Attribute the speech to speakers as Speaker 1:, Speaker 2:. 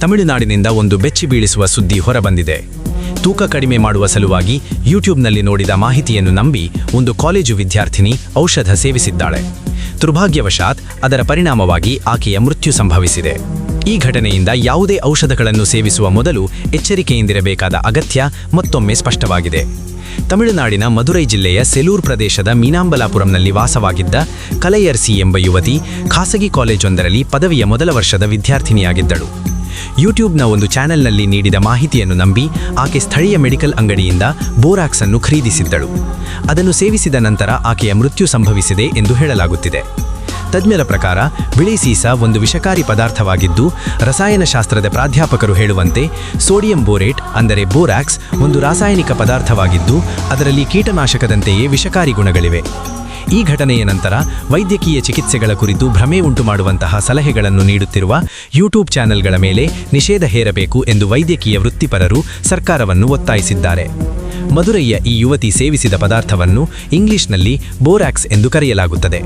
Speaker 1: ತಮಿಳುನಾಡಿನಿಂದ ಒಂದು ಬೆಚ್ಚಿ ಬೀಳಿಸುವ ಸುದ್ದಿ ಹೊರಬಂದಿದೆ. ತೂಕ ಕಡಿಮೆ ಮಾಡುವ ಸಲುವಾಗಿ ಯೂಟ್ಯೂಬ್ನಲ್ಲಿ ನೋಡಿದ ಮಾಹಿತಿಯನ್ನು ನಂಬಿ ಒಂದು ಕಾಲೇಜು ವಿದ್ಯಾರ್ಥಿನಿ ಔಷಧ ಸೇವಿಸಿದ್ದಾಳೆ. ದುರ್ಭಾಗ್ಯವಶಾತ್ ಅದರ ಪರಿಣಾಮವಾಗಿ ಆಕೆಯ ಮೃತ್ಯು ಸಂಭವಿಸಿದೆ. ಈ ಘಟನೆಯಿಂದ ಯಾವುದೇ ಔಷಧಗಳನ್ನು ಸೇವಿಸುವ ಮೊದಲು ಎಚ್ಚರಿಕೆಯಿಂದಿರಬೇಕಾದ ಅಗತ್ಯ ಮತ್ತೊಮ್ಮೆ ಸ್ಪಷ್ಟವಾಗಿದೆ. ತಮಿಳುನಾಡಿನ ಮದುರೈ ಜಿಲ್ಲೆಯ ಸೆಲೂರ್ ಪ್ರದೇಶದ ಮೀನಾಂಬಲಾಪುರಂನಲ್ಲಿ ವಾಸವಾಗಿದ್ದ ಕಲೈಯರ್ಸಿ ಎಂಬ ಯುವತಿ ಖಾಸಗಿ ಕಾಲೇಜೊಂದರಲ್ಲಿ ಪದವಿಯ ಮೊದಲ ವರ್ಷದ ವಿದ್ಯಾರ್ಥಿನಿಯಾಗಿದ್ದಳು. ಯೂಟ್ಯೂಬ್ನ ಒಂದು ಚಾನೆಲ್ನಲ್ಲಿ ನೀಡಿದ ಮಾಹಿತಿಯನ್ನು ನಂಬಿ ಆಕೆ ಸ್ಥಳೀಯ ಮೆಡಿಕಲ್ ಅಂಗಡಿಯಿಂದ ಬೋರಾಕ್ಸ್ ಅನ್ನು ಖರೀದಿಸಿದ್ದಳು. ಅದನ್ನು ಸೇವಿಸಿದ ನಂತರ ಆಕೆಯ ಮೃತ್ಯು ಸಂಭವಿಸಿದೆ ಎಂದು ಹೇಳಲಾಗುತ್ತಿದೆ. ತಜ್ಞರ ಪ್ರಕಾರ ಬಿಳಿ ಸೀಸ ಒಂದು ವಿಷಕಾರಿ ಪದಾರ್ಥವಾಗಿದ್ದು, ರಸಾಯನಶಾಸ್ತ್ರದ ಪ್ರಾಧ್ಯಾಪಕರು ಹೇಳುವಂತೆ ಸೋಡಿಯಂ ಬೋರೇಟ್ ಅಂದರೆ ಬೋರಾಕ್ಸ್ ಒಂದು ರಾಸಾಯನಿಕ ಪದಾರ್ಥವಾಗಿದ್ದು, ಅದರಲ್ಲಿ ಕೀಟನಾಶಕದಂತೆಯೇ ವಿಷಕಾರಿ ಗುಣಗಳಿವೆ. ಈ ಘಟನೆಯ ನಂತರ ವೈದ್ಯಕೀಯ ಚಿಕಿತ್ಸೆಗಳ ಕುರಿತು ಭ್ರಮೆ ಉಂಟು ಮಾಡುವಂತಹ ಸಲಹೆಗಳನ್ನು ನೀಡುತ್ತಿರುವ ಯೂಟ್ಯೂಬ್ ಚಾನೆಲ್ಗಳ ಮೇಲೆ ನಿಷೇಧ ಹೇರಬೇಕು ಎಂದು ವೈದ್ಯಕೀಯ ವೃತ್ತಿಪರರು ಸರ್ಕಾರವನ್ನು ಒತ್ತಾಯಿಸಿದ್ದಾರೆ. ಮದುರೈಯ ಈ ಯುವತಿ ಸೇವಿಸಿದ ಪದಾರ್ಥವನ್ನು ಇಂಗ್ಲಿಷ್ನಲ್ಲಿ ಬೋರಾಕ್ಸ್ ಎಂದು ಕರೆಯಲಾಗುತ್ತದೆ.